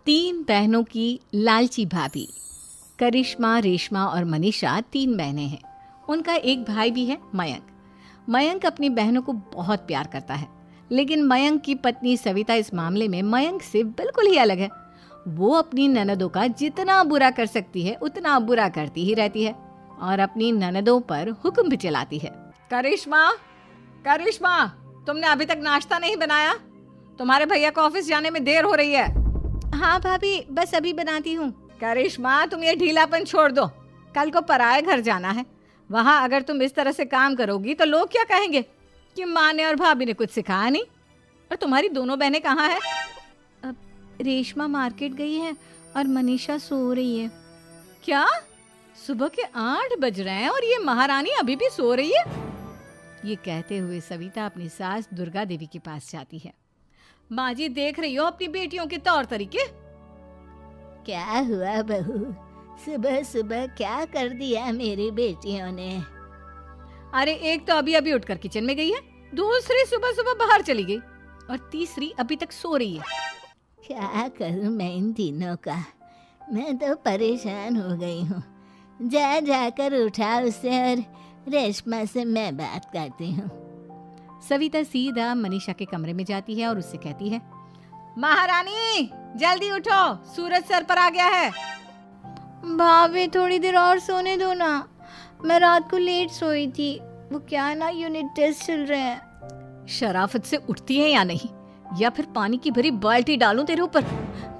तीन बहनों की लालची भाभी। करिश्मा, रेशमा और मनीषा तीन बहनें हैं। उनका एक भाई भी है, मयंक। मयंक अपनी बहनों को बहुत प्यार करता है, लेकिन मयंक की पत्नी सविता इस मामले में मयंक से बिल्कुल ही अलग है। वो अपनी ननदों का जितना बुरा कर सकती है उतना बुरा करती ही रहती है और अपनी ननदों पर हुक्म भी चलाती है। करिश्मा, करिश्मा, तुमने अभी तक नाश्ता नहीं बनाया? तुम्हारे भैया को ऑफिस जाने में देर हो रही है। हाँ भाभी, बस अभी बनाती हूँ। करिश्मा, तुम ये ढीलापन छोड़ दो। कल को पराए घर जाना है। वहाँ अगर तुम इस तरह से काम करोगी तो लोग क्या कहेंगे कि माँ ने और भाभी ने कुछ सिखाया नहीं। और तुम्हारी दोनों बहनें कहाँ हैं? अब रेशमा मार्केट गई है और मनीषा सो रही है। क्या? सुबह के 8 बज रहे हैं और ये महारानी अभी भी सो रही है? ये कहते हुए सविता अपनी सास दुर्गा देवी के पास जाती है। माँ जी, देख रही हो अपनी बेटियों के तौर तरीके? क्या हुआ बहू, सुबह सुबह क्या कर दिया मेरी बेटियों ने? अरे एक तो अभी अभी उठकर किचन में गई है, दूसरी सुबह सुबह बाहर चली गई और तीसरी अभी तक सो रही है। क्या करूं मैं इन तीनों का? मैं तो परेशान हो गई हूँ। जा जाकर उठा उसे और रेशमा से मैं बात करती हूँ। सविता सीधा मनीषा के कमरे में जाती है और उससे कहती है, महारानी जल्दी उठो, सूरज सर पर आ गया है। भाभी थोड़ी देर और सोने दो ना, मैं रात को लेट सोई थी। वो क्या है ना, यूनिट टेस्ट चल रहे हैं। शराफत से उठती है या नहीं, या फिर पानी की भरी बाल्टी डालूं तेरे ऊपर?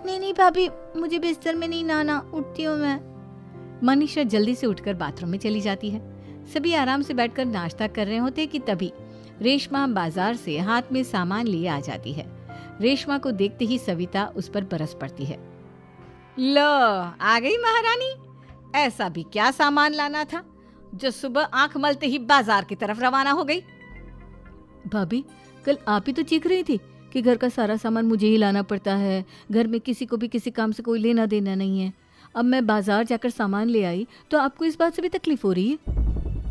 नहीं नहीं भाभी, मुझे बिस्तर में नहीं नहाना, उठती हूँ मैं। मनीषा जल्दी से उठकर बाथरूम में चली जाती है। सभी आराम से बैठकर नाश्ता कर रहे होते कि तभी रेशमा बाजार से हाथ में सामान लिए आ जाती है। रेशमा को देखते ही सविता उस पर बरस पड़ती है। लो, आ गई महारानी। ऐसा भी क्या सामान लाना था जो सुबह आंख मलते ही बाजार की तरफ रवाना हो गई? भाभी, कल आप ही तो चीख रही थी कि घर का सारा सामान मुझे ही लाना पड़ता है, घर में किसी को भी किसी काम से कोई लेना देना नहीं है। अब मैं बाजार जाकर सामान ले आई तो आपको इस बात से भी तकलीफ हो रही है?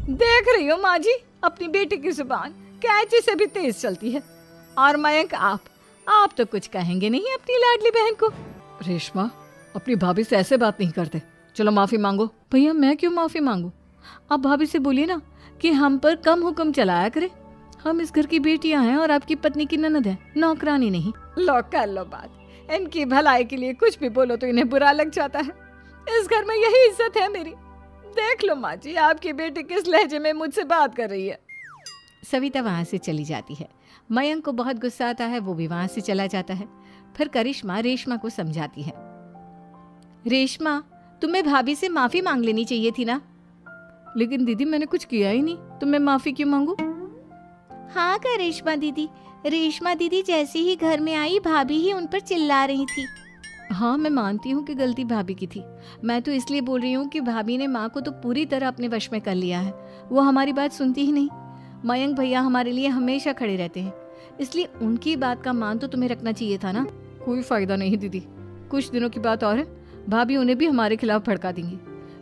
देख रही हो माँ जी, अपनी बेटी की जुबान कैंची से भी तेज चलती है। और मयंक, आप तो कुछ कहेंगे नहीं अपनी लाडली बहन को? रेशमा, अपनी भाभी से ऐसे बात नहीं करते। चलो माफी मांगो। भैया, मैं क्यों माफी मांगू? आप भाभी से बोलिए ना कि हम पर कम हुक्म चलाया करे। हम इस घर की बेटियां हैं और आपकी पत्नी की ननद है, नौकरानी नहीं। लो कर लो बात। इनकी भलाई के लिए कुछ भी बोलो तो इन्हें बुरा लग जाता है। इस घर में यही इज्जत है मेरी। देख लो माँ जी, आपकी बेटी किस लहजे में मुझसे बात कर रही है। सविता वहां से चली जाती है। मयंक को बहुत गुस्सा आता है, वो भी वहां से चला जाता है। फिर करिश्मा रेशमा को समझाती है, रेशमा, तुम्हें भाभी से माफी मांग लेनी चाहिए थी ना। लेकिन दीदी, मैंने कुछ किया ही नहीं, तो मैं माफी क्यों मांगू? हाँ करिश्मा दीदी, रेशमा दीदी जैसे ही घर में आई भाभी ही उन पर चिल्ला रही थी। हाँ, मैं मानती हूँ कि गलती भाभी की थी। मैं तो इसलिए बोल रही हूँ कि भाभी ने माँ को तो पूरी तरह अपने वश में कर लिया है। वो हमारी बात सुनती ही नहीं। मयंक भैया हमारे लिए हमेशा खड़े रहते हैं, इसलिए उनकी बात का मान तो तुम्हें रखना चाहिए था ना। कोई फायदा नहीं दीदी, कुछ दिनों की बात और है, भाभी उन्हें भी हमारे खिलाफ भड़का देंगी।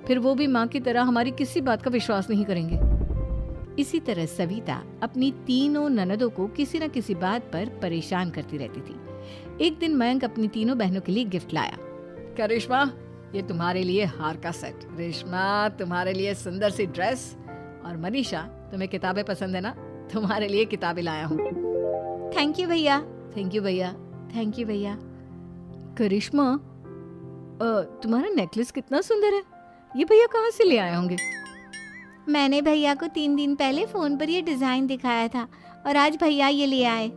फिर वो भी माँ की तरह हमारी किसी बात का विश्वास नहीं करेंगे। इसी तरह सविता अपनी तीनों ननदों को किसी न किसी बात पर परेशान करती रहती थी। एक दिन मयंक अपनी तीनों बहनों के लिए गिफ्ट लाया। करिश्मा, ये तुम्हारे लिए हार का सेट। रेशमा, तुम्हारे लिए सुंदर सी ड्रेस। और मनीषा, तुम्हें किताबें पसंद है ना, तुम्हारे लिए किताबें लाया हूँ। थैंक यू भैया। थैंक यू भैया। थैंक यू भैया। करिश्मा, तुम्हारा नेकलेस कितना सुंदर है, ये भैया कहाँ से ले आए होंगे? मैंने भैया को 3 दिन पहले फोन पर ये डिजाइन दिखाया था और आज भैया ये ले आए।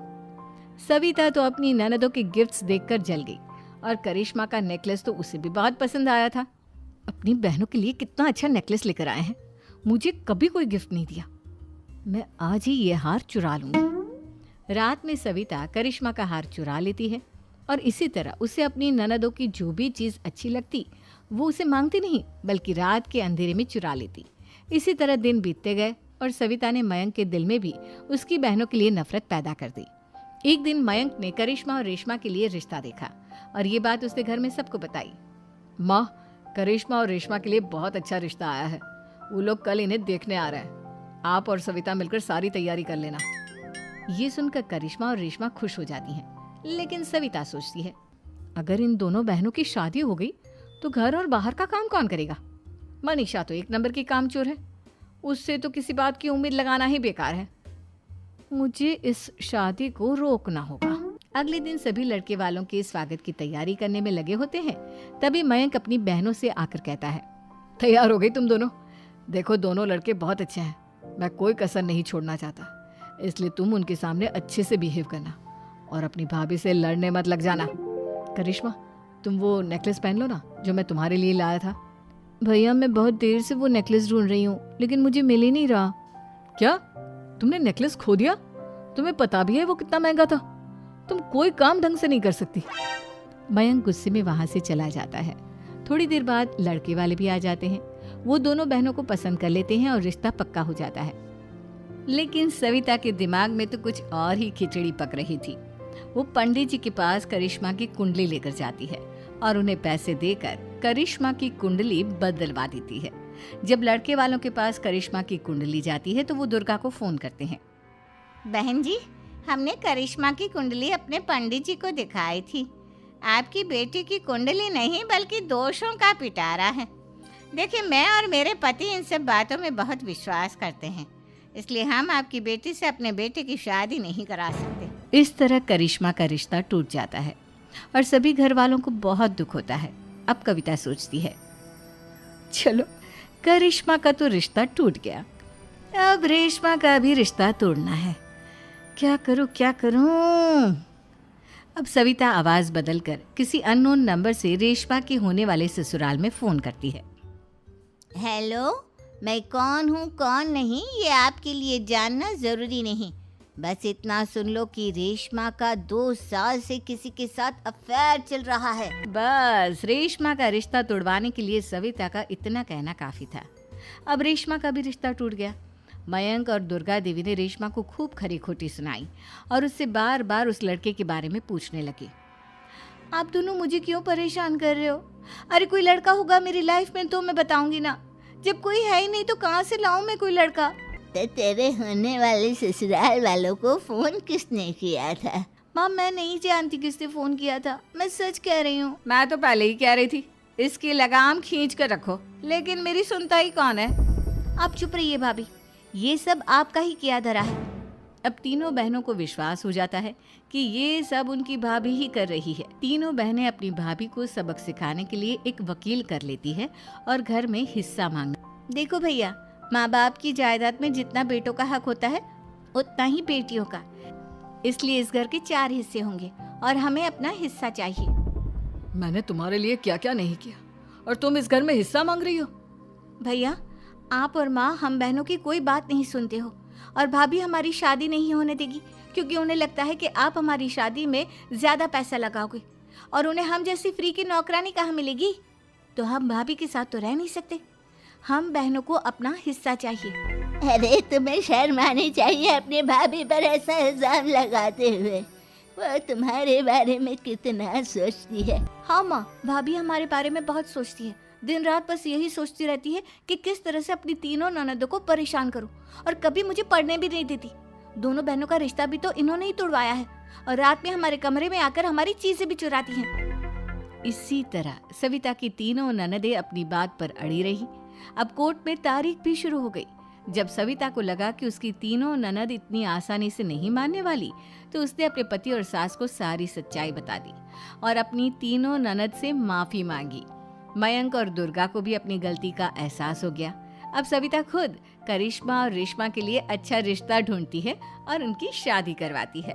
सविता तो अपनी ननदों के गिफ्ट्स देखकर जल गई और करिश्मा का नेकलेस तो उसे भी बहुत पसंद आया था। अपनी बहनों के लिए कितना अच्छा नेकलेस लेकर आए हैं, मुझे कभी कोई गिफ्ट नहीं दिया। मैं आज ही ये हार चुरा लूंगी। रात में सविता करिश्मा का हार चुरा लेती है और इसी तरह उसे अपनी ननदों की जो भी चीज़ अच्छी लगती वो उसे मांगती नहीं, बल्कि रात के अंधेरे में चुरा लेती। इसी तरह दिन बीतते गए और सविता ने मयंक के दिल में भी उसकी बहनों के लिए नफरत पैदा कर दी। एक दिन मयंक ने करिश्मा और रेशमा के लिए रिश्ता देखा और ये बात उसने घर में सबको बताई। माँ, करिश्मा और रेशमा के लिए बहुत अच्छा रिश्ता आया है, वो लोग कल इन्हें देखने आ रहे हैं। आप और सविता मिलकर सारी तैयारी कर लेना। ये सुनकर करिश्मा और रेशमा खुश हो जाती हैं, लेकिन सविता सोचती है, अगर इन दोनों बहनों की शादी हो गई तो घर और बाहर का काम कौन करेगा? मनीषा तो एक नंबर की कामचोर है, उससे तो किसी बात की उम्मीद लगाना ही बेकार है। मुझे इस शादी को रोकना होगा। अगले दिन सभी लड़के वालों के स्वागत की तैयारी करने में लगे होते हैं। तभी मयंक अपनी बहनों से आकर कहता है, तैयार हो गई तुम दोनों? देखो दोनों लड़के बहुत अच्छे हैं, मैं कोई कसर नहीं छोड़ना चाहता, इसलिए तुम उनके सामने अच्छे से बिहेव करना और अपनी भाभी से लड़ने मत लग जाना। करिश्मा, तुम वो नेकलेस पहन लो ना जो मैं तुम्हारे लिए लाया था। भैया मैं बहुत देर से वो नेकलेस ढूंढ रही हूँ, लेकिन मुझे मिल ही नहीं रहा। क्या तुमने नेकलेस खो दिया? तुम्हें पता भी है वो कितना महंगा था? तुम कोई काम ढंग से नहीं कर सकती। मयंक गुस्से में वहां से चला जाता है। थोड़ी देर बाद लड़के वाले भी आ जाते हैं। वो दोनों बहनों को पसंद कर लेते हैं और रिश्ता पक्का हो जाता है। लेकिन सविता के दिमाग में तो कुछ और ही खिचड़ी पक रही थी। वो पंडित जी के पास करिश्मा की कुंडली लेकर जाती है और उन्हें पैसे देकर करिश्मा की कुंडली बदलवा देती है। जब लड़के वालों के पास करिश्मा की कुंडली जाती है तो वो दुर्गा को फोन करते हैं। बहन जी, हमने करिश्मा की कुंडली अपने पंडित जी को दिखाई थी। आपकी बेटी की कुंडली नहीं बल्कि दोषों का पिटारा है। देखिए, मैं और मेरे पति इन सब बातों में बहुत विश्वास करते हैं, इसलिए हम आपकी बेटी से अपने बेटे की शादी नहीं करा सकते। इस तरह करिश्मा का रिश्ता टूट जाता है और सभी घर वालों को बहुत दुख होता है। अब कविता सोचती है, चलो करिश्मा का तो रिश्ता टूट गया, अब रेशमा का भी रिश्ता तोड़ना है। क्या करूं? अब सविता आवाज बदलकर किसी अननोन नंबर से रेशमा के होने वाले ससुराल में फोन करती है। हेलो, मैं कौन हूँ कौन नहीं ये आपके लिए जानना ज़रूरी नहीं, बस इतना सुन लो कि रेशमा का 2 साल से किसी के साथ अफेयर चल रहा है। बस रेशमा का रिश्ता तोड़वाने के लिए सविता का इतना कहना काफी था। अब रेशमा का भी रिश्ता टूट गया। मयंक और दुर्गा देवी ने रेशमा को खूब खरी खोटी सुनाई और उससे बार बार उस लड़के के बारे में पूछने लगी। आप दोनों मुझे क्यों परेशान कर रहे हो? अरे कोई लड़का होगा मेरी लाइफ में तो मैं बताऊंगी ना, जब कोई है ही नहीं तो कहाँ से लाऊं मैं कोई लड़का? तो तेरे होने वाले ससुराल वालों को फोन किसने किया था? माँ, मैं नहीं जानती किसने फोन किया था, मैं सच कह रही हूँ। मैं तो पहले ही कह रही थी इसकी लगाम खींच कर रखो, लेकिन मेरी सुनता ही कौन है। आप चुप रहिए भाभी, ये सब आपका ही किया धरा है। अब तीनों बहनों को विश्वास हो जाता है कि ये सब उनकी भाभी ही कर रही है। तीनों बहनें अपनी भाभी को सबक सिखाने के लिए एक वकील कर लेती है और घर में हिस्सा मांगना। देखो भैया, माँ बाप की जायदाद में जितना बेटों का हक होता है उतना ही बेटियों का, इसलिए इस घर के 4 हिस्से होंगे और हमें अपना हिस्सा चाहिए। मैंने तुम्हारे लिए क्या क्या नहीं किया और तुम इस घर में हिस्सा मांग रही हो? भैया, आप और माँ हम बहनों की कोई बात नहीं सुनते हो और भाभी हमारी शादी नहीं होने देगी क्योंकि उन्हें लगता है कि आप हमारी शादी में ज्यादा पैसा लगाओगे और उन्हें हम जैसी फ्री की नौकरानी कहाँ मिलेगी। तो हम भाभी के साथ तो रह नहीं सकते, हम बहनों को अपना हिस्सा चाहिए। अरे तुम्हें शर्म आनी चाहिए अपनी भाभी पर ऐसा इल्जाम लगाते हुए। वो तुम्हारे बारे में कितना सोचती है। हाँ माँ, भाभी हमारे बारे में बहुत सोचती है, दिन रात बस यही सोचती रहती है कि किस तरह से अपनी तीनों ननदों को परेशान करूं और कभी मुझे पढ़ने भी नहीं देती। दोनों बहनों का रिश्ता भी तो इन्होंने ही तोड़वाया है और रात में हमारे कमरे में आकर हमारी चीजें भी चुराती हैं। इसी तरह सविता की तीनों ननदें अपनी बात पर अड़ी रही। अब कोर्ट में तारीख भी शुरू हो गई। जब सविता को लगा कि उसकी तीनों ननद इतनी आसानी से नहीं मानने वाली, तो उसने अपने पति और सास को सारी सच्चाई बता दी और अपनी तीनों ननद से माफी मांगी। मयंक और दुर्गा को भी अपनी गलती का एहसास हो गया। अब सविता खुद करिश्मा और रेशमा के लिए अच्छा रिश्ता ढूंढती है और उनकी शादी करवाती है।